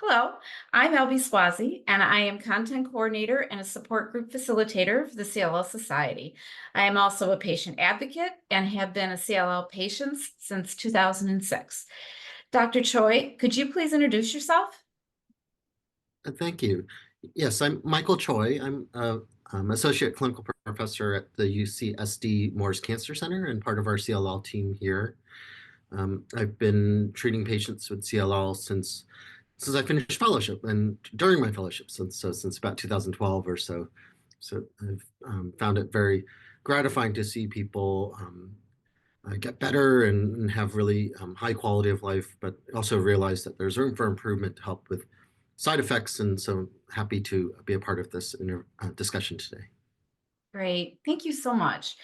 Hello, I'm Albie Suozzi, and I am content coordinator and a support group facilitator for the CLL Society. I am also a patient advocate and have been a CLL patient since 2006. Dr. Choi, could you please introduce yourself? Thank you. Yes, I'm Michael Choi. I'm associate clinical professor at the UCSD Moores Cancer Center and part of our CLL team here. I've been treating patients with CLL since I finished fellowship and during my fellowship since about 2012 or so. So I've found it very gratifying to see people get better and have really high quality of life, but also realize that there's room for improvement to help with side effects. And so happy to be a part of this discussion today. Great, thank you so much.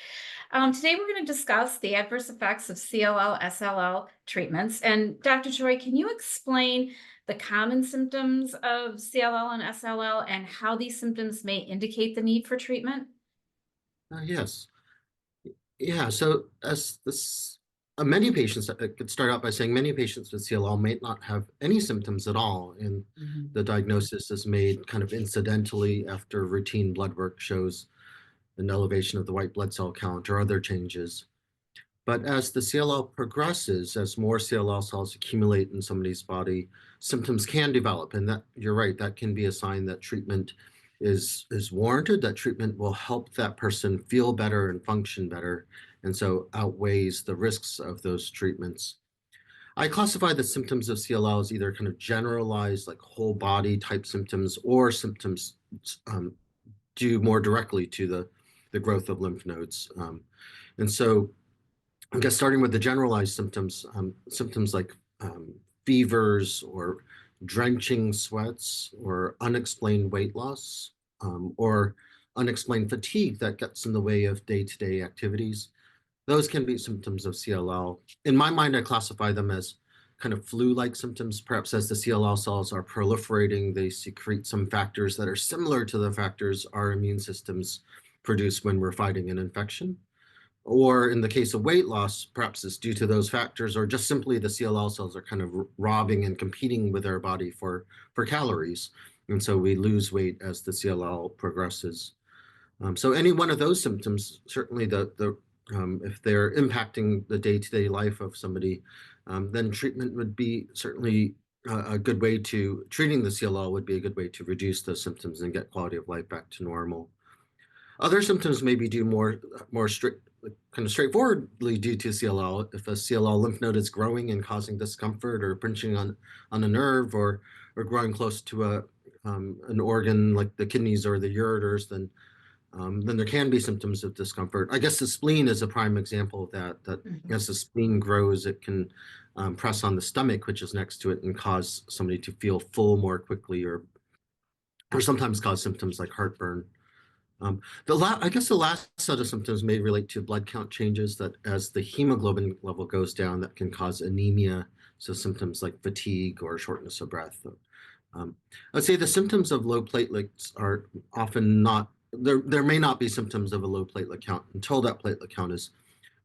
Today we're going to discuss the adverse effects of CLL, SLL treatments. And Dr. Choi, can you explain the common symptoms of CLL and SLL and how these symptoms may indicate the need for treatment? Yes. Yeah. So as this, many patients, I could start out by saying many patients with CLL may not have any symptoms at all. And Mhm. the diagnosis is made kind of incidentally after routine blood work shows an elevation of the white blood cell count or other changes. But as the CLL progresses, as more CLL cells accumulate in somebody's body, symptoms can develop. And that you're right, that can be a sign that treatment is warranted, that treatment will help that person feel better and function better, and so outweighs the risks of those treatments. I classify the symptoms of CLL as either kind of generalized, like whole body type symptoms, or symptoms um, due more directly to the growth of lymph nodes. And so I guess starting with the generalized symptoms, symptoms like fevers or drenching sweats or unexplained weight loss or unexplained fatigue that gets in the way of day-to-day activities. Those can be symptoms of CLL. In my mind, I classify them as kind of flu-like symptoms. Perhaps as the CLL cells are proliferating, they secrete some factors that are similar to the factors our immune systems produce when we're fighting an infection. Or in the case of weight loss, perhaps it's due to those factors, or just simply the CLL cells are kind of robbing and competing with our body for calories. And so we lose weight as the CLL progresses. So any one of those symptoms, certainly if they're impacting the day-to-day life of somebody, then treatment would be certainly a good way to, treating the CLL would be a good way to reduce those symptoms and get quality of life back to normal. Other symptoms may be due more strict, kind of straightforwardly due to CLL. If a CLL lymph node is growing and causing discomfort or pinching on a nerve or growing close to an organ like the kidneys or the ureters, then there can be symptoms of discomfort. I guess the spleen is a prime example of that. That Mhm. as the spleen grows, it can press on the stomach, which is next to it, and cause somebody to feel full more quickly, or sometimes cause symptoms like heartburn. I guess the last set of symptoms may relate to blood count changes that as the hemoglobin level goes down, that can cause anemia. So symptoms like fatigue or shortness of breath. I'd say the symptoms of low platelets are often not, there may not be symptoms of a low platelet count until that platelet count is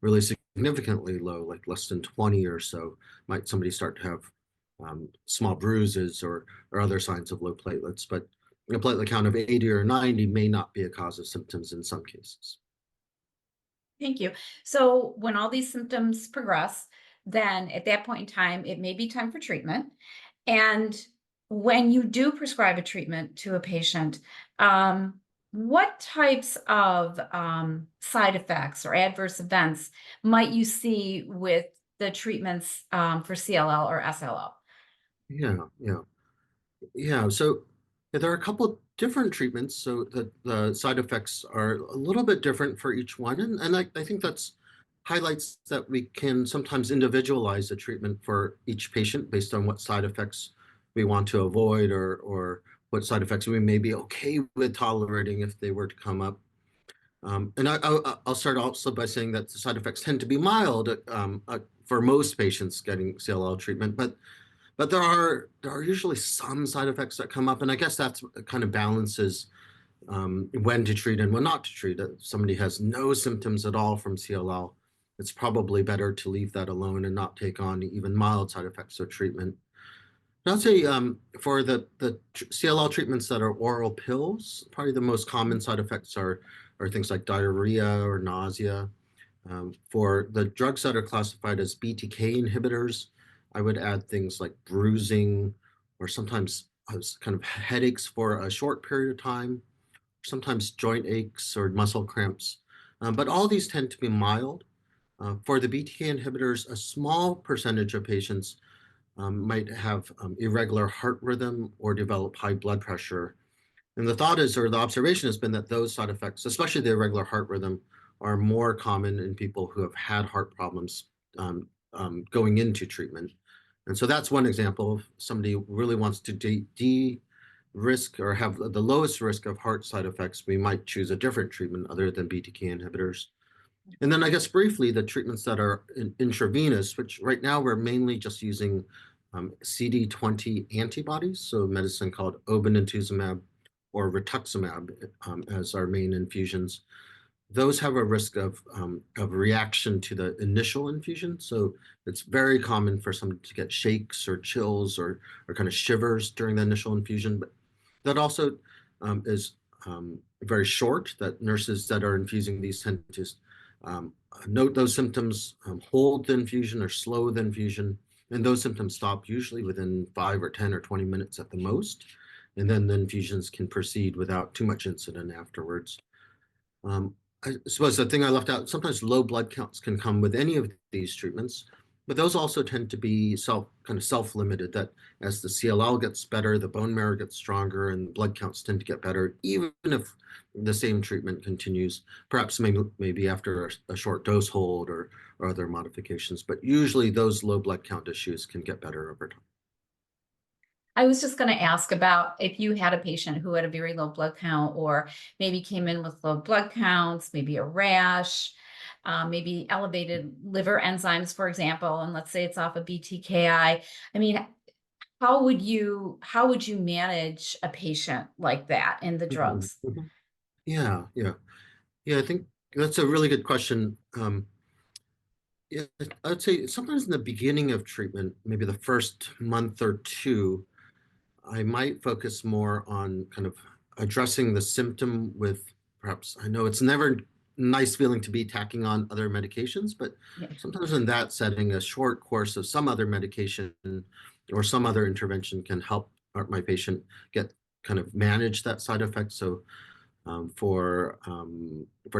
really significantly low, like less than 20 or so. Might somebody start to have small bruises or other signs of low platelets, but a platelet count of 80 or 90 may not be a cause of symptoms in some cases. Thank you. So when all these symptoms progress, then at that point in time, it may be time for treatment. And when you do prescribe a treatment to a patient, what types of side effects or adverse events might you see with the treatments for CLL or SLL? Yeah, yeah. Yeah, so there are a couple different treatments, so the side effects are a little bit different for each one, and I think that's highlights that we can sometimes individualize the treatment for each patient based on what side effects we want to avoid or what side effects we may be okay with tolerating if they were to come up. And I'll start also by saying that the side effects tend to be mild for most patients getting CLL treatment, but there are usually some side effects that come up, and I guess that's kind of balances when to treat and when not to treat. If somebody has no symptoms at all from CLL, it's probably better to leave that alone and not take on even mild side effects of treatment. I'd say for the CLL treatments that are oral pills, probably the most common side effects are things like diarrhea or nausea. For the drugs that are classified as BTK inhibitors, I would add things like bruising or sometimes kind of headaches for a short period of time, sometimes joint aches or muscle cramps. But all these tend to be mild. For the BTK inhibitors, a small percentage of patients might have irregular heart rhythm or develop high blood pressure. And the thought is, or the observation has been that those side effects, especially the irregular heart rhythm, are more common in people who have had heart problems going into treatment. And so that's one example of somebody who really wants to de-risk or have the lowest risk of heart side effects. We might choose a different treatment other than BTK inhibitors. And then I guess briefly, the treatments that are intravenous, which right now we're mainly just using CD20 antibodies, so medicine called obinutuzumab or rituximab as our main infusions. Those have a risk of reaction to the initial infusion. So it's very common for someone to get shakes or chills or kind of shivers during the initial infusion. But that also is very short, that nurses that are infusing these tend to just note those symptoms, hold the infusion or slow the infusion, and those symptoms stop usually within 5 or 10 or 20 minutes at the most. And then the infusions can proceed without too much incident afterwards. Um, I suppose the thing I left out, sometimes low blood counts can come with any of these treatments, but those also tend to be kind of self-limited, that as the CLL gets better, the bone marrow gets stronger and blood counts tend to get better, even if the same treatment continues, perhaps maybe after a short dose hold or other modifications. But usually those low blood count issues can get better over time. I was just going to ask about if you had a patient who had a very low blood count or maybe came in with low blood counts, maybe a rash, maybe elevated liver enzymes, for example, and let's say it's off of BTKI. I mean, how would you manage a patient like that in the Mhm, drugs? mhm. Yeah, yeah. Yeah, I think that's a really good question. Yeah, I'd say sometimes in the beginning of treatment, maybe the first month or two, I might focus more on kind of addressing the symptom with perhaps, I know it's never a nice feeling to be tacking on other medications, but Yeah. sometimes in that setting, a short course of some other medication or some other intervention can help my patient get kind of manage that side effect. So for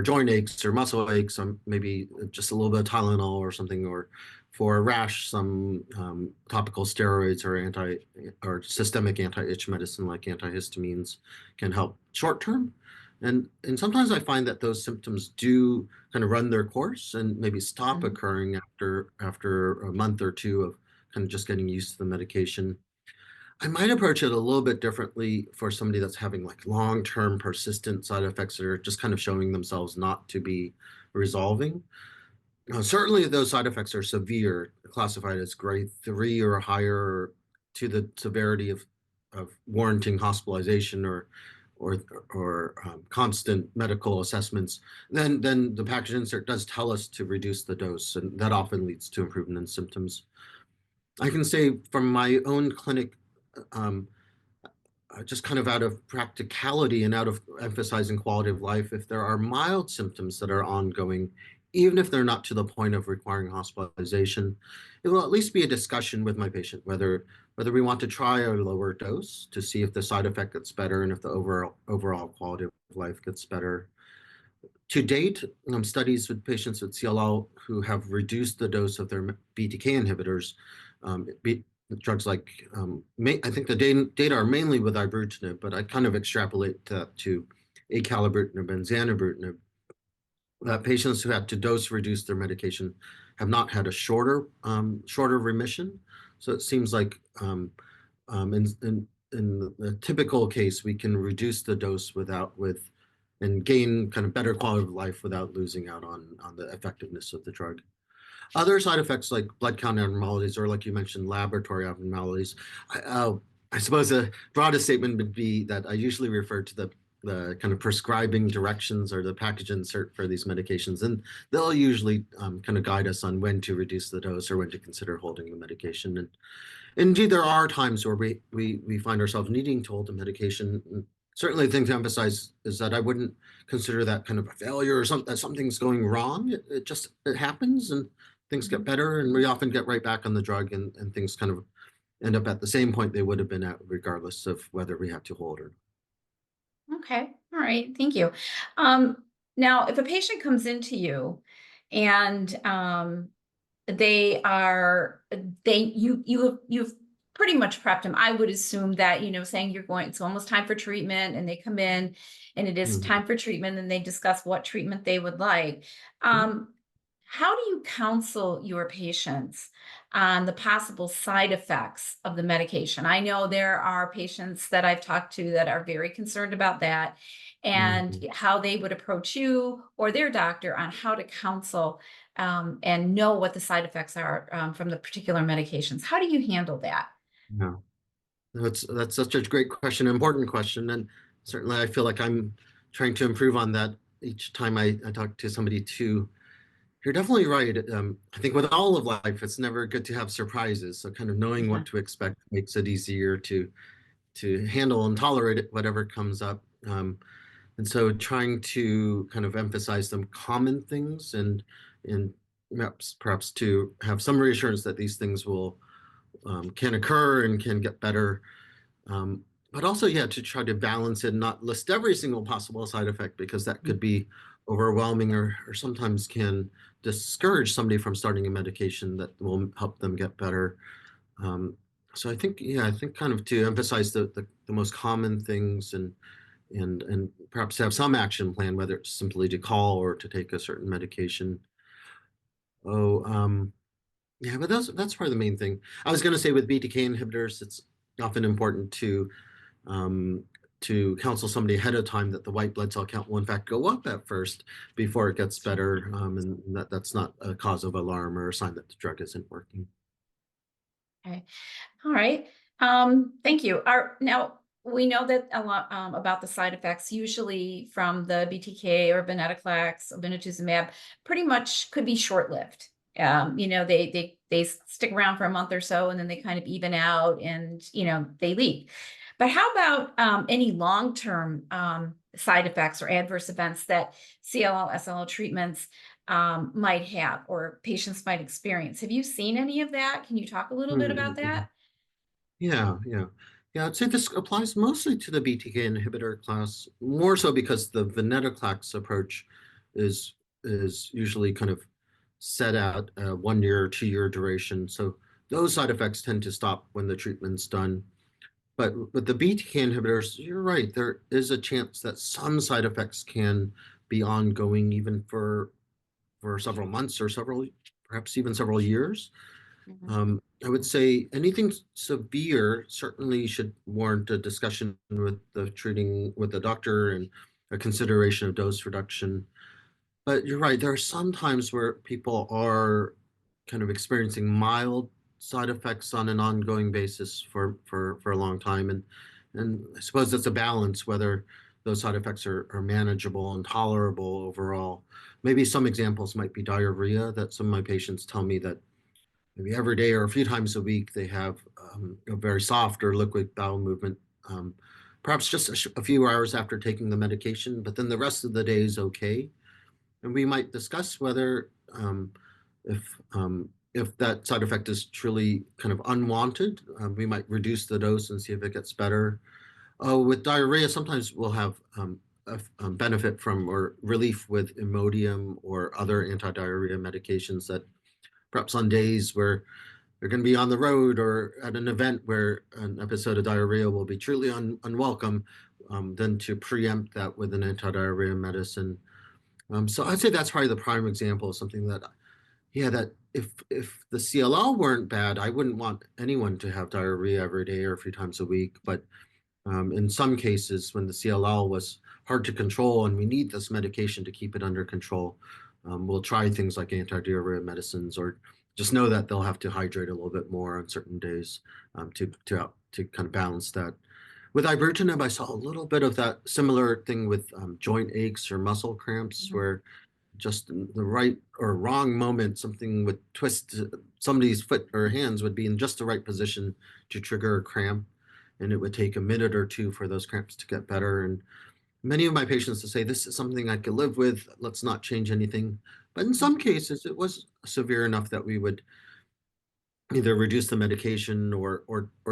joint aches or muscle aches, maybe just a little bit of Tylenol or something, or for a rash, some topical steroids or systemic anti-itch medicine like antihistamines can help short term. And sometimes I find that those symptoms do kind of run their course and maybe stop Mhm. occurring after a month or two of kind of just getting used to the medication. I might approach it a little bit differently for somebody that's having like long-term persistent side effects that are just kind of showing themselves not to be resolving. Certainly, if those side effects are severe, classified as grade 3 or higher to the severity of warranting hospitalization or constant medical assessments, then the package insert does tell us to reduce the dose, and that often leads to improvement in symptoms. I can say from my own clinic, um, just kind of out of practicality and out of emphasizing quality of life, if there are mild symptoms that are ongoing, even if they're not to the point of requiring hospitalization, it will at least be a discussion with my patient whether we want to try a lower dose to see if the side effect gets better and if the overall quality of life gets better. To date, studies with patients with CLL who have reduced the dose of their BTK inhibitors, um, drugs like, I think the data are mainly with ibrutinib, but I kind of extrapolate that to acalabrutinib and zanubrutinib. Patients who had to dose reduce their medication have not had a shorter remission. So it seems like in the typical case, we can reduce the dose and gain kind of better quality of life without losing out on the effectiveness of the drug. Other side effects like blood count abnormalities, or like you mentioned, laboratory abnormalities. I suppose the broadest statement would be that I usually refer to the kind of prescribing directions or the package insert for these medications, and they'll usually kind of guide us on when to reduce the dose or when to consider holding the medication. And indeed, there are times where we find ourselves needing to hold the medication. And certainly, the thing to emphasize is that I wouldn't consider that kind of a failure or something that something's going wrong. It happens, and things get Mhm. better, and we often get right back on the drug, and things kind of end up at the same point they would have been at, regardless of whether we have to hold or. Okay. All right. Thank you. Um, Now, if a patient comes into you and they are they you've pretty much prepped them. I would assume that, saying you're going, it's almost time for treatment, and they come in and it is Mhm. time for treatment, and they discuss what treatment they would like. Mhm. How do you counsel your patients on the possible side effects of the medication? I know there are patients that I've talked to that are very concerned about that, and Mhm. how they would approach you or their doctor on how to counsel, and know what the side effects are, from the particular medications. How do you handle that? Yeah, that's such a great question, important question, and certainly I feel like I'm trying to improve on that each time I talk to somebody too. You're definitely right. I think with all of life, it's never good to have surprises. So kind of knowing what Yeah. to expect makes it easier to handle and tolerate it, whatever comes up. And so trying to kind of emphasize some common things and perhaps to have some reassurance that these things will can occur and can get better. Um, but also, yeah, to try to balance it and not list every single possible side effect because that could be overwhelming or sometimes can discourage somebody from starting a medication that will help them get better. Um, so I think kind of to emphasize the most common things and perhaps have some action plan, whether it's simply to call or to take a certain medication. Oh, yeah, but that's probably the main thing. I was going to say with BTK inhibitors, it's often important um, to counsel somebody ahead of time that the white blood cell count will in fact go up at first before it gets better, and that's not a cause of alarm or a sign that the drug isn't working. Okay. All right. Thank you. Now we know that a lot, about the side effects, usually from the BTK or venetoclax, obinutuzumab, pretty much could be short-lived. They stick around for a month or so, and then they kind of even out, and they leave. But how about any long-term side effects or adverse events that CLL, SLL treatments might have, or patients might experience? Have you seen any of that? Can you talk a little bit about Mm-hmm. that? Yeah, yeah. Yeah, I'd say this applies mostly to the BTK inhibitor class, more so because the venetoclax approach is is usually kind of set at a 1 year or 2 year duration. So those side effects tend to stop when the treatment's done. But with the BTK inhibitors, you're right, there is a chance that some side effects can be ongoing even for several months or several, perhaps even several years. Mhm. I would say anything severe certainly should warrant a discussion with the doctor and a consideration of dose reduction. But you're right, there are some times where people are kind of experiencing mild side effects on an ongoing basis for a long time. And I suppose it's a balance whether those side effects are manageable and tolerable overall. Maybe some examples might be diarrhea that some of my patients tell me that maybe every day or a few times a week they have a very soft or liquid bowel movement, um, perhaps just a few hours after taking the medication, but then the rest of the day is okay. And we might discuss whether if that side effect is truly kind of unwanted, we might reduce the dose and see if it gets better. With diarrhea, sometimes we'll have a benefit from or relief with Imodium or other anti-diarrhea medications that perhaps on days where they're going to be on the road or at an event where an episode of diarrhea will be truly unwelcome, then to preempt that with an anti-diarrhea medicine. So I'd say that's probably the prime example of something that, yeah, that if the CLL weren't bad, I wouldn't want anyone to have diarrhea every day or a few times a week. But in some cases, when the CLL was hard to control and we need this medication to keep it under control, we'll try things like anti-diarrhea medicines or just know that they'll have to hydrate a little bit more on certain days to kind of balance that. With ibrutinib, I saw a little bit of that similar thing with joint aches or muscle cramps, Mhm. where just in the right or wrong moment, something would twist, somebody's foot or hands would be in just the right position to trigger a cramp, and it would take a minute or two for those cramps to get better. And many of my patients will say, "This is something I could live with. Let's not change anything." But in some cases, it was severe enough that we would either reduce the medication or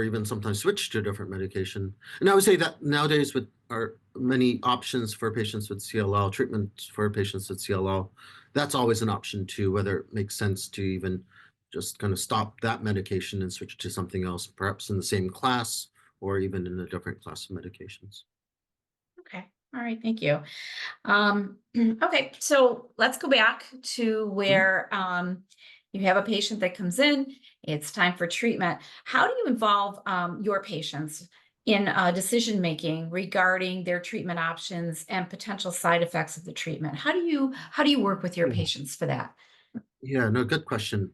even sometimes switch to a different medication. And I would say that nowadays with our many options for patients with CLL, treatment for patients with CLL, that's always an option too, whether it makes sense to even just kind of stop that medication and switch to something else, perhaps in the same class or even in a different class of medications. Okay. All right. Thank you. Okay. So let's go back to Mhm. where you have a patient that comes in. It's time for treatment. How do you involve your patients in decision making regarding their treatment options and potential side effects of the treatment? How do you work with your Yeah, patients for that? yeah, no, good question.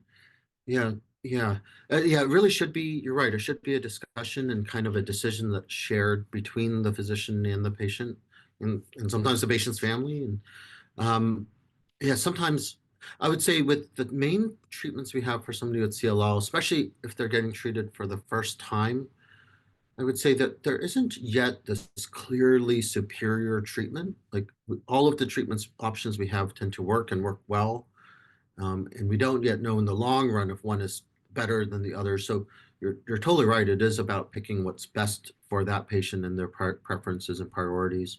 Yeah, yeah. Yeah, it really should be, you're right, it should be a discussion and kind of a decision that's shared between the physician and the patient and sometimes the patient's family. And um, yeah, sometimes I would say with the main treatments we have for somebody with CLL, especially if they're getting treated for the first time, I would say that there isn't yet this clearly superior treatment. Like all of the treatments options we have tend to work and work well, and we don't yet know in the long run if one is better than the other. So you're totally right. It is about picking what's best for that patient and their preferences and priorities.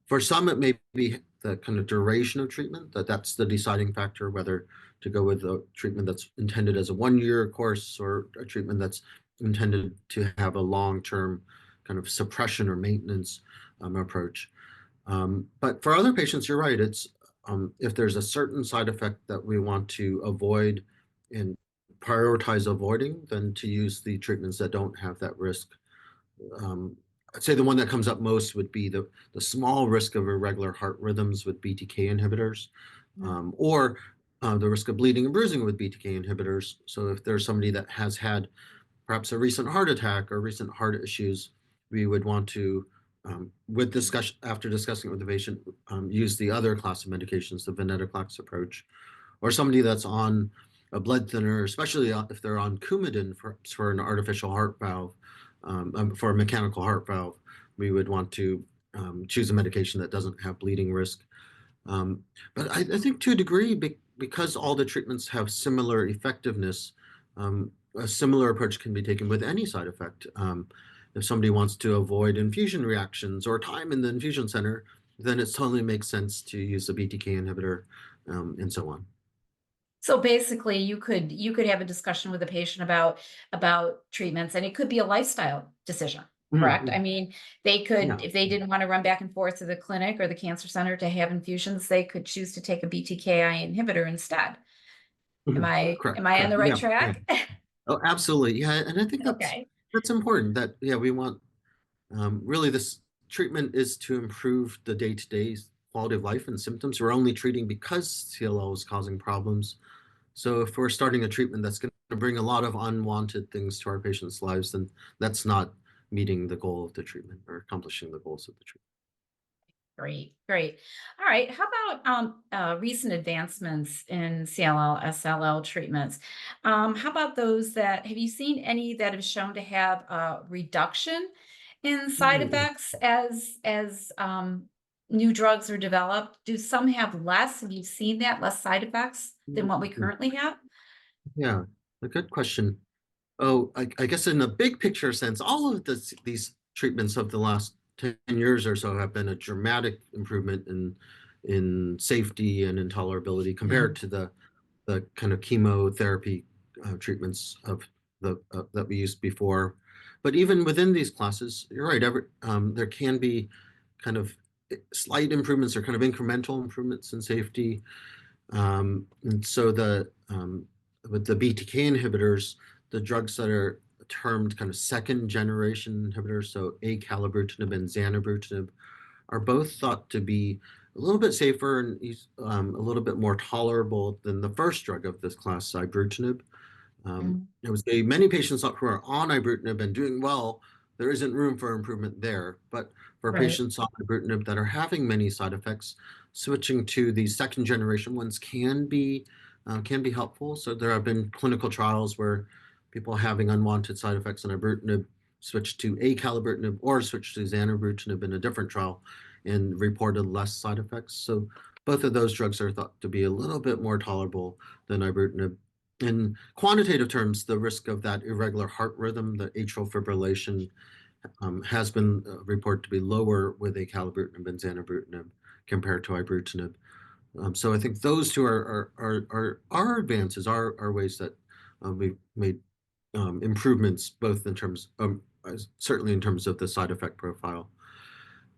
For some, it may be the kind of duration of treatment, that's the deciding factor, whether to go with a treatment that's intended as a 1 year course or a treatment that's intended to have a long-term kind of suppression or maintenance approach. But for other patients, you're right. It's if there's a certain side effect that we want to avoid and prioritize avoiding, then to use the treatments that don't have that risk. Um, I'd say the one that comes up most would be the small risk of irregular heart rhythms with BTK inhibitors, Mhm. or the risk of bleeding and bruising with BTK inhibitors. So if there's somebody that has had perhaps a recent heart attack or recent heart issues, we would want to, with discussion after discussing it with the patient, use the other class of medications, the venetoclax approach, or somebody that's on a blood thinner, especially if they're on Coumadin for an artificial heart valve, for a mechanical heart valve, we would want to choose a medication that doesn't have bleeding risk. Um, but I think to a degree, because all the treatments have similar effectiveness, a similar approach can be taken with any side effect. If somebody wants to avoid infusion reactions or time in the infusion center, then it totally makes sense to use a BTK inhibitor, and so on. So basically, you could have a discussion with a patient about treatments, and it could be a lifestyle decision, correct? I Mhm. mean, they could, Yeah. if they didn't want to run back and forth to the clinic or the cancer center to have infusions, they could choose to take a BTKI inhibitor instead. Am Mhm. I Correct. am I on Correct. the right Yeah. Yeah. track? Oh, absolutely. Yeah. And I think Okay. that's important that, yeah, we want, really this treatment is to improve the day-to-day quality of life and symptoms. We're only treating because CLL is causing problems. So if we're starting a treatment that's going to bring a lot of unwanted things to our patients' lives, then that's not meeting the goal of the treatment or accomplishing the goals of the treatment. Great, great. All right. How about recent advancements in CLL, SLL treatments? How about those that have you seen any that have shown to have a reduction in side Mm, effects as new drugs are developed? Do some have less? Have you seen that less side effects than mm, what we mm. currently have? Yeah, a good question. Oh, I guess in a big picture sense, all of these treatments of the last 10 years or so have been a dramatic improvement in safety and intolerability compared to the kind of chemotherapy treatments of that we used before. But even within these classes, you're right. There can be kind of slight improvements or kind of incremental improvements in safety. And so with the BTK inhibitors, the drugs that are termed kind of second generation inhibitors, so acalabrutinib and zanubrutinib, are both thought to be a little bit safer and a little bit more tolerable than the first drug of this class, ibrutinib. Mm. I would say many patients who are on ibrutinib and doing well, there isn't room for improvement there. But for Right. patients on ibrutinib that are having many side effects, switching to the second generation ones can be helpful. So there have been clinical trials where people having unwanted side effects on ibrutinib switched to acalabrutinib or switched to zanubrutinib in a different trial and reported less side effects. So both of those drugs are thought to be a little bit more tolerable than ibrutinib. In quantitative terms, the risk of that irregular heart rhythm, the atrial fibrillation, has been reported to be lower with acalabrutinib and zanubrutinib compared to ibrutinib. So I think those two are advances, are ways that we've made improvements, both in terms, certainly in terms of the side effect profile.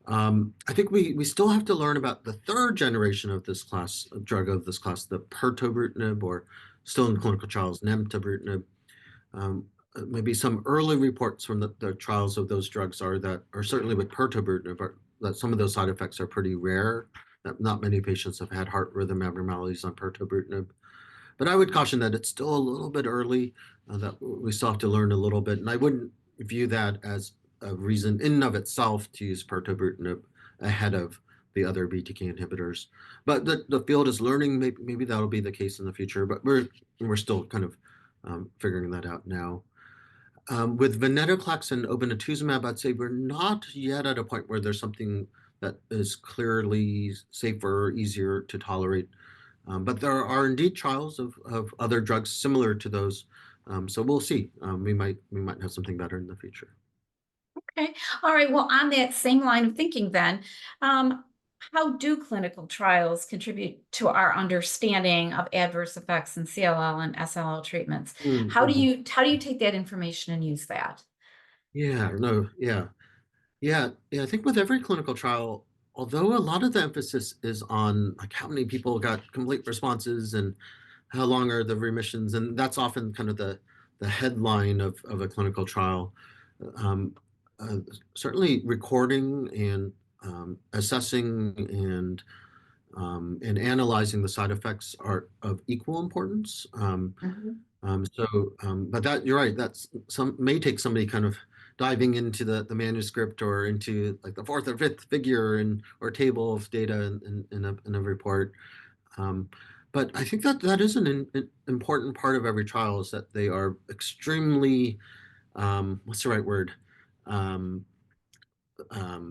I think we still have to learn about the third generation of this class, drug of this class, the pirtobrutinib, or still in clinical trials, nemtabrutinib. Maybe some early reports from the trials of those drugs are certainly with pirtobrutinib, that some of those side effects are pretty rare, that not many patients have had heart rhythm abnormalities on pirtobrutinib. But I would caution that it's still a little bit early, that we still have to learn a little bit. And I wouldn't view that as a reason in and of itself to use pirtobrutinib ahead of the other BTK inhibitors. But the field is learning. Maybe that'll be the case in the future. But we're still kind of figuring that out now. With venetoclax and obinutuzumab, I'd say we're not yet at a point where there's something that is clearly safer, easier to tolerate. But there are indeed trials of other drugs similar to those. So we'll see. We might have something better in the future. Okay. All right. Well, on that same line of thinking, then, um, how do clinical trials contribute to our understanding of adverse effects in CLL and SLL treatments? Mm-hmm. How do you take that information and use that? Yeah, no, yeah. Yeah. I think with every clinical trial, although a lot of the emphasis is on like how many people got complete responses and how long are the remissions, and that's often kind of the headline of a clinical trial. Um, uh, Certainly, recording and assessing and analyzing the side effects are of equal importance. Mhm. But that you're right. That's some may take somebody kind of diving into the manuscript or into like the fourth or fifth figure or table of data in a report. Um, but I think that is an important part of every trial is that they are extremely what's the right word? Um,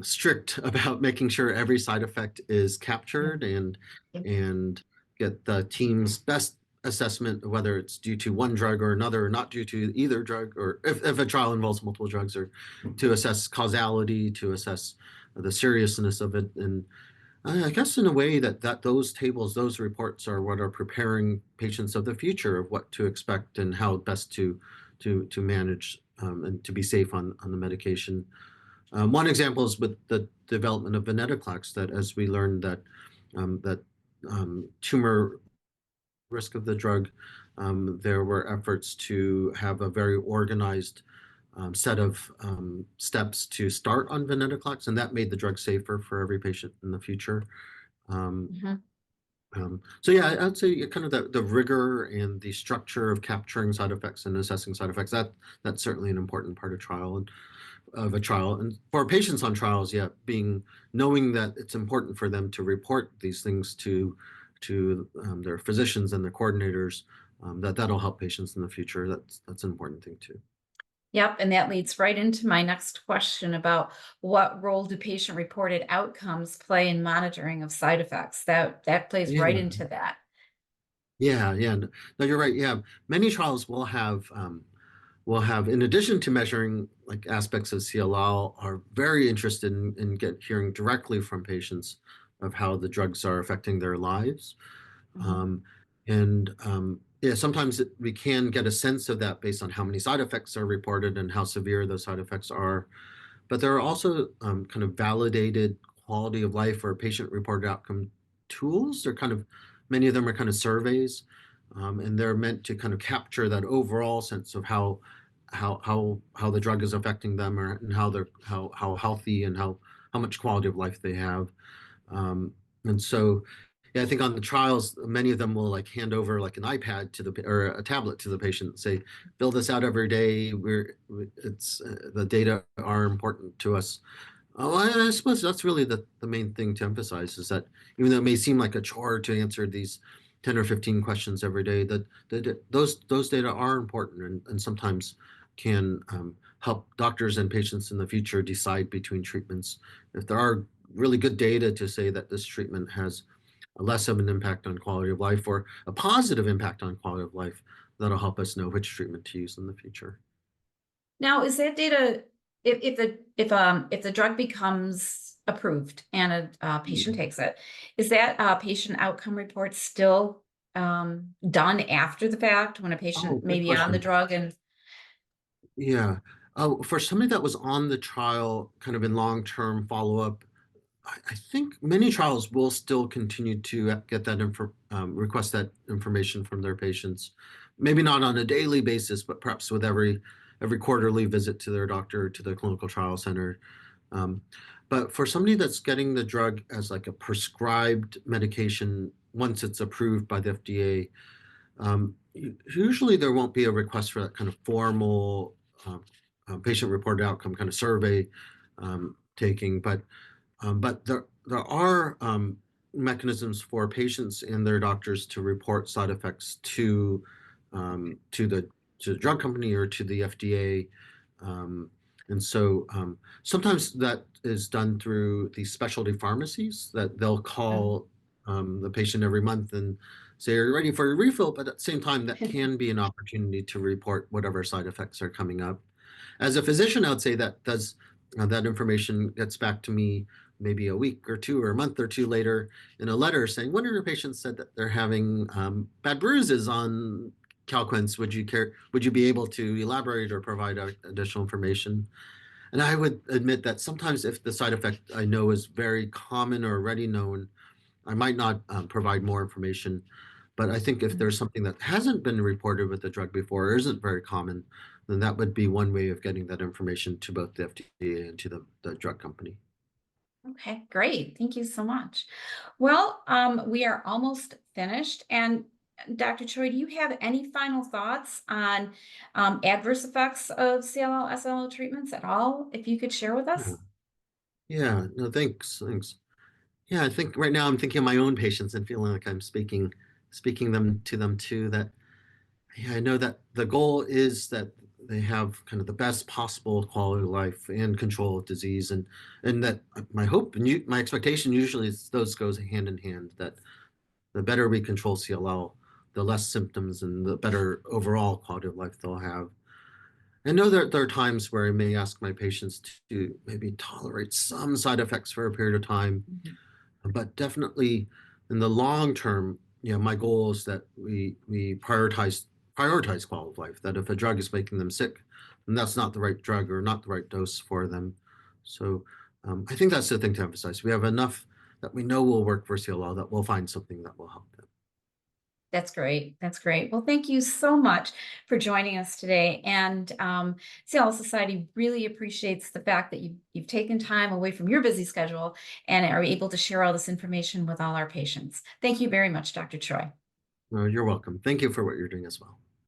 Strict about making sure every side effect is Yeah. captured Yeah. and get the team's best assessment of whether it's due to one drug or another, or not due to either drug, or if a trial involves multiple drugs, or to assess causality, to assess the seriousness of it. And I guess in a way that those tables, those reports are what are preparing patients of the future of what to expect and how best to manage and to be safe on the medication. One example is with the development of venetoclax, that as we learned that tumor risk of the drug, there were efforts to have a very organized set of steps to start on venetoclax, and that made the drug safer for every patient in the future. Um, Mhm. so yeah, I'd say kind of the rigor and the structure of capturing side effects and assessing side effects, that's certainly an important part of a trial. And for patients on trials, yeah, knowing that it's important for them to report these things to their physicians and their coordinators, that'll help patients in the future. That's an important thing too. Yep, and that leads right into my next question about what role do patient-reported outcomes play in monitoring of side effects? That plays right Yeah, into that. yeah. No, you're right. Yeah, many trials will have, in addition to measuring like aspects of CLL, are very interested in hearing directly from patients of how the drugs are affecting their lives. Mhm. Um, and yeah, sometimes we can get a sense of that based on how many side effects are reported and how severe those side effects are. But there are also kind of validated quality of life or patient reported outcome tools. They're kind of, many of them are kind of surveys, and they're meant to kind of capture that overall sense of how the drug is affecting them, and how healthy and how much quality of life they have. And so Yeah, I think on the trials, many of them will like hand over like an iPad to the or a tablet to the patient and say, fill this out every day. It's the data are important to us. Oh, I suppose that's really the main thing to emphasize is that even though it may seem like a chore to answer these 10 or 15 questions every day, that those data are important and sometimes can help doctors and patients in the future decide between treatments. If there are really good data to say that this treatment has less of an impact on quality of life or a positive impact on quality of life, that'll help us know which treatment to use in the future. Now, is that data, if the drug becomes approved and a patient takes it, is that patient outcome report still done after the fact when a Oh, patient may good be on the question. drug and Yeah. Oh, for somebody that was on the trial, kind of in long-term follow-up, I think many trials will still continue to get that request that information from their patients. Maybe not on a daily basis, but perhaps with every quarterly visit to their doctor, to their clinical trial center. Um, but for somebody that's getting the drug as like a prescribed medication, once it's approved by the FDA, usually there won't be a request for that kind of formal patient-reported outcome kind of survey taking, but there are mechanisms for patients and their doctors to report side effects to the drug company or to the FDA. Um, and so sometimes that is done through these specialty pharmacies that they'll Mhm. call the patient every month and say, "Are you ready for your refill?" But at the same time, that can be an opportunity to report whatever side effects are coming up. As a physician, I would say that information gets back to me maybe a week or two or a month or two later in a letter saying, one of your patients said that they're having bad bruises on Calquence. Would you be able to elaborate or provide additional information? And I would admit that sometimes if the side effect I know is very common or already known, I might not provide more information. But I think if there's something that hasn't been reported with the drug before or isn't very common, then that would be one way of getting that information to both the FDA and to the drug company. Okay, great. Thank you so much. Well, we are almost finished. And Dr. Choi, do you have any final thoughts on adverse effects of CLL, SLL treatments at all? If you could share with Yeah, us? yeah, no, thanks. Yeah, I think right now I'm thinking of my own patients and feeling like I'm speaking them too. That yeah, I know that the goal is that they have kind of the best possible quality of life and control of disease, and that my hope and my expectation usually is those goes hand in hand. That the better we control CLL, the less symptoms and the better overall quality of life they'll have. I know that there are times where I may ask my patients to maybe tolerate some side effects for a period of time, Mhm. but definitely in the long term, my goal is that we prioritize quality of life. That if a drug is making them sick, then that's not the right drug or not the right dose for them. So I think that's the thing to emphasize. We have enough that we know will work for CLL that we'll find something that will help them. That's great. That's great. Well, thank you so much for joining us today. And CLL Society really appreciates the fact that you've taken time away from your busy schedule and are able to share all this information with all our patients. Thank you very much, Dr. Choi. You're welcome. Thank you for what you're doing as well.